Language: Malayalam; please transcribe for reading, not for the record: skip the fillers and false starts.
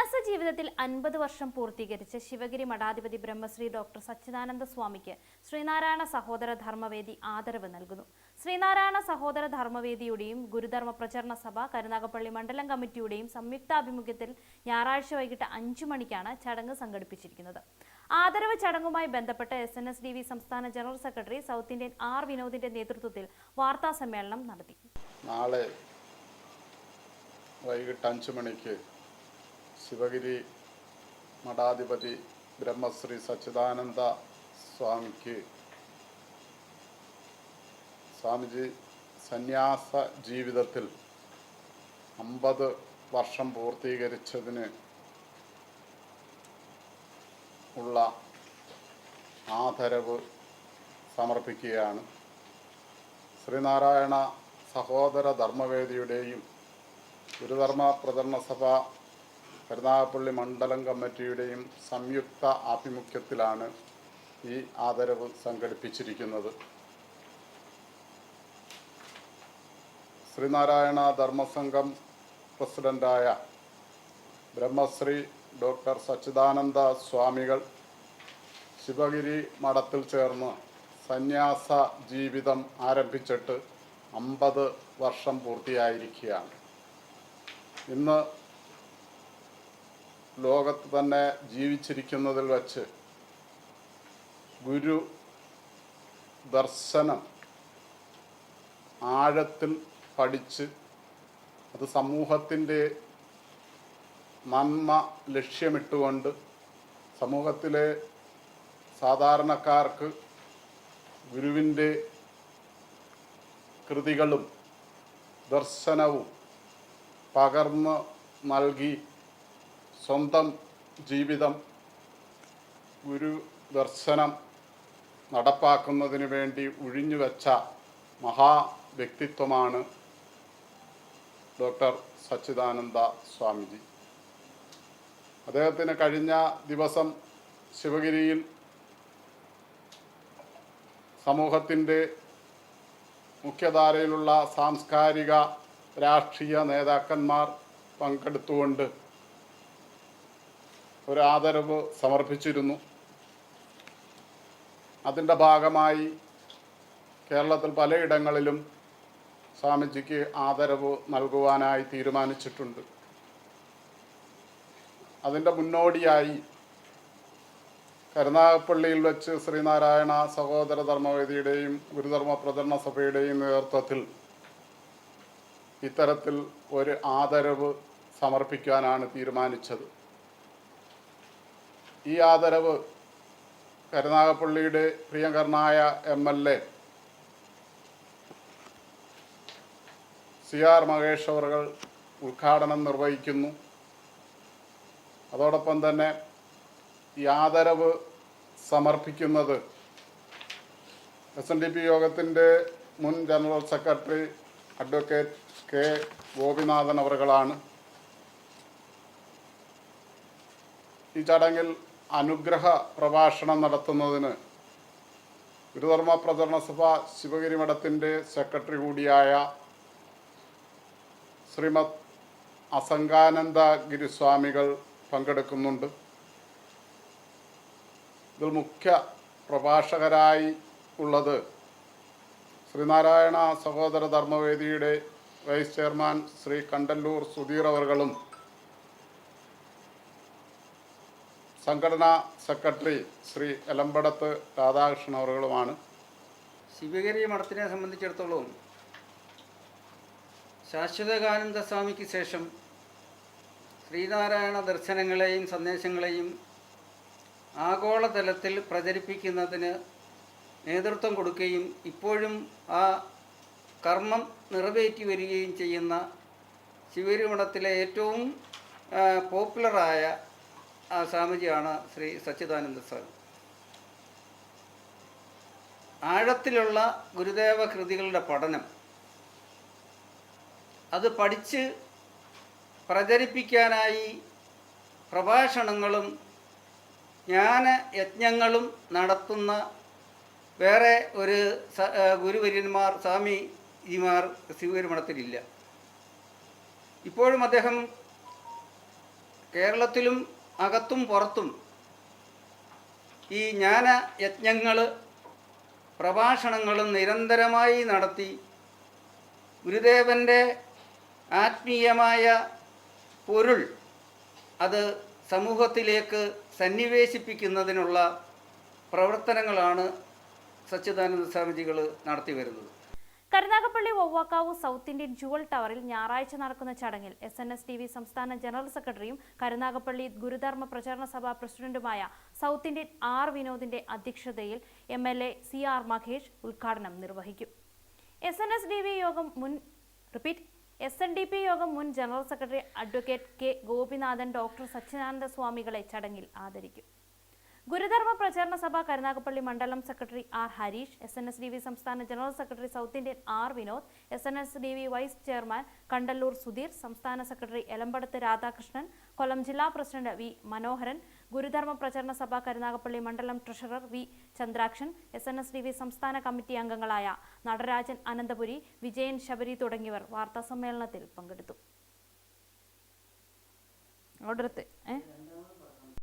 സന്യാസ ജീവിതത്തിൽ 50 വർഷം പൂർത്തീകരിച്ച ശിവഗിരി മഠാധിപതി ബ്രഹ്മശ്രീ ഡോക്ടർ സച്ചിദാനന്ദ സ്വാമിക്ക് ശ്രീനാരായണ സഹോദര ധർമ്മവേദി ആദരവ് നൽകുന്നു. ശ്രീനാരായണ സഹോദര ധർമ്മവേദിയുടെയും ഗുരുധർമ്മ പ്രചരണ സഭ കരുനാഗപ്പള്ളി മണ്ഡലം കമ്മിറ്റിയുടെയും സംയുക്താഭിമുഖ്യത്തിൽ ഞായറാഴ്ച വൈകിട്ട് 5 മണിക്കാണ് ചടങ്ങ് സംഘടിപ്പിച്ചിരിക്കുന്നത്. ആദരവ് ചടങ്ങുമായി ബന്ധപ്പെട്ട് SNSDV സംസ്ഥാന general secretary south Indian R വിനോദിന്റെ നേതൃത്വത്തിൽ വാർത്താ സമ്മേളനം നടത്തി. നാളെ വൈകിട്ട് 5 മണിക്ക് ശിവഗിരി മഠാധിപതി ബ്രഹ്മശ്രീ സച്ചിദാനന്ദ സ്വാമിജി സന്യാസ ജീവിതത്തിൽ 50 വർഷം പൂർത്തീകരിച്ചതിന് ഉള്ള ആദരവ് സമർപ്പിക്കുകയാണ്. ശ്രീനാരായണ സഹോദര ധർമ്മവേദിയുടെയും ഗുരുധർമ്മ പ്രചരണ സഭ കരുനാഗപ്പള്ളി മണ്ഡലം കമ്മിറ്റിയുടെയും സംയുക്ത ആഭിമുഖ്യത്തിലാണ് ഈ ആദരവ് സംഘടിപ്പിച്ചിരിക്കുന്നത്. ശ്രീനാരായണ ധർമ്മസംഘം പ്രസിഡന്റായ ബ്രഹ്മശ്രീ ഡോക്ടർ സച്ചിദാനന്ദ സ്വാമികൾ ശിവഗിരി മഠത്തിൽ ചേർന്ന് സന്യാസ ജീവിതം ആരംഭിച്ചിട്ട് 50 വർഷം പൂർത്തിയായിരിക്കുകയാണ്. ഇന്ന് ലോകത്ത് തന്നെ ജീവിച്ചിരിക്കുന്നതിൽ വച്ച് ഗുരു ദർശനം ആഴത്തിൽ പഠിച്ച് അത് സമൂഹത്തിൻ്റെ നന്മ ലക്ഷ്യമിട്ടുകൊണ്ട് സമൂഹത്തിലെ സാധാരണക്കാർക്ക് ഗുരുവിൻ്റെ കൃതികളും ദർശനവും പകർന്ന് നൽകി സ്വന്തം ജീവിതം ഗുരു ദർശനം നടപ്പാക്കുന്നതിന് വേണ്ടി ഉഴിഞ്ഞുവെച്ച മഹാവ്യക്തിത്വമാണ് ഡോക്ടർ സച്ചിദാനന്ദ സ്വാമിജി. അദ്ദേഹത്തിന് കഴിഞ്ഞ ദിവസം ശിവഗിരിയിൽ സമൂഹത്തിൻ്റെ മുഖ്യധാരയിലുള്ള സാംസ്കാരിക രാഷ്ട്രീയ നേതാക്കന്മാർ പങ്കെടുത്തുകൊണ്ട് ഒരു ആദരവ് സമർപ്പിച്ചിരുന്നു. അതിൻ്റെ ഭാഗമായി കേരളത്തിൽ പലയിടങ്ങളിലും സ്വാമിജിക്ക് ആദരവ് നൽകുവാനായി തീരുമാനിച്ചിട്ടുണ്ട്. അതിൻ്റെ മുന്നോടിയായി കരുനാഗപ്പള്ളിയിൽ വെച്ച് ശ്രീനാരായണ സഹോദര ധർമ്മവേദിയുടെയും ഗുരുധർമ്മ പ്രചരണ സഭയുടെയും നേതൃത്വത്തിൽ ഇത്തരത്തിൽ ഒരു ആദരവ് സമർപ്പിക്കാനാണ് തീരുമാനിച്ചത്. ഈ ആദരവ് കരുനാഗപ്പള്ളിയുടെ പ്രിയങ്കരനായ MLA CR മഹേഷ് അവർകൾ ഉദ്ഘാടനം നിർവഹിക്കുന്നു. അതോടൊപ്പം തന്നെ ഈ ആദരവ് സമർപ്പിക്കുന്നത് SNDP യോഗത്തിൻ്റെ മുൻ general secretary advocate K Gopinathan അവർകളാണ്. ഈ ചടങ്ങിൽ അനുഗ്രഹ പ്രഭാഷണം നടത്തുന്നതിന് ഗുരുധർമ്മ പ്രചരണ സഭ ശിവഗിരി മഠത്തിൻ്റെ സെക്രട്ടറി കൂടിയായ ശ്രീമദ് അസംഗാനന്ദ ഗിരിസ്വാമികൾ പങ്കെടുക്കുന്നുണ്ട്. ഇതിൽ മുഖ്യ പ്രഭാഷകരായി ഉള്ളത് ശ്രീനാരായണ സഹോദര ധർമ്മവേദിയുടെ വൈസ് ചെയർമാൻ ശ്രീ കണ്ടല്ലൂർ സുധീർ അവർകളും സംഘടനാ സെക്രട്ടറി ശ്രീ എലമ്പടത്ത് രാധാകൃഷ്ണൻ അവർകളുമാണ്. ശിവഗിരി മഠത്തിനെ സംബന്ധിച്ചിടത്തോളം ശാശ്വതകാനന്ദ സ്വാമിക്ക് ശേഷം ശ്രീനാരായണ ദർശനങ്ങളെയും സന്ദേശങ്ങളെയും ആഗോളതലത്തിൽ പ്രചരിപ്പിക്കുന്നതിന് നേതൃത്വം കൊടുക്കുകയും ഇപ്പോഴും ആ കർമ്മം നിറവേറ്റി വരികയും ചെയ്യുന്ന ശിവഗിരി മഠത്തിലെ ഏറ്റവും പോപ്പുലറായ സ്വാമിജിയാണ് ശ്രീ സച്ചിദാനന്ദ സ്വാമി. ആഴത്തിലുള്ള ഗുരുദേവ കൃതികളുടെ പഠനം, അത് പഠിച്ച് പ്രചരിപ്പിക്കാനായി പ്രഭാഷണങ്ങളും ജ്ഞാനയജ്ഞങ്ങളും നടത്തുന്ന വേറെ ഒരു ഗുരുവര്യന്മാർ സ്വാമിജിമാർ ശിവഗിരി മഠത്തിലില്ല. ഇപ്പോഴും അദ്ദേഹം കേരളത്തിലും അകത്തും പുറത്തും ഈ ജ്ഞാന യജ്ഞങ്ങൾ പ്രഭാഷണങ്ങളും നിരന്തരമായി നടത്തി ഗുരുദേവൻ്റെ ആത്മീയമായ പൊരുൾ അത് സമൂഹത്തിലേക്ക് സന്നിവേശിപ്പിക്കുന്നതിനുള്ള പ്രവർത്തനങ്ങളാണ് സച്ചിദാനന്ദ സ്വാമിജികൾ നടത്തി വരുന്നത്. കരുനാഗപ്പള്ളി വവ്വാക്കാവ് സൗത്ത് ഇന്ത്യൻ ജുവൽ ടവറിൽ ഞായറാഴ്ച നടക്കുന്ന ചടങ്ങിൽ SNSDV സംസ്ഥാന ജനറൽ സെക്രട്ടറിയും കരുനാഗപ്പള്ളി ഗുരുധർമ്മ പ്രചാരണ സഭ പ്രസിഡന്റുമായ സൗത്ത് ഇന്ത്യൻ വിനോദിന്റെ അധ്യക്ഷതയിൽ MLA CR മഹേഷ് ഉദ്ഘാടനം നിർവഹിക്കും. SNDP യോഗം മുൻ general secretary advocate K Gopinathan doctor Sachidananda സ്വാമികളെ ചടങ്ങിൽ ആദരിക്കും. ഗുരുധർമ്മ പ്രചാരണ സഭ കരുനാഗപ്പള്ളി മണ്ഡലം സെക്രട്ടറി R ഹരീഷ്, SNSDV സംസ്ഥാന general secretary south Indian Vinod, SNSDV vice chairman Kandalloor Sudheer, സംസ്ഥാന സെക്രട്ടറി എലമ്പടത്ത് രാധാകൃഷ്ണൻ, കൊല്ലം ജില്ലാ പ്രസിഡന്റ് V മനോഹരൻ, ഗുരുധർമ്മ പ്രചാരണ സഭ കരുനാഗപ്പള്ളി മണ്ഡലം ട്രഷറർ V ചന്ദ്രാക്ഷൻ, SNSDV സംസ്ഥാന കമ്മിറ്റി അംഗങ്ങളായ നടരാജൻ അനന്തപുരി, വിജയൻ ശബരി തുടങ്ങിയവർ വാർത്താസമ്മേളനത്തിൽ പങ്കെടുത്തു.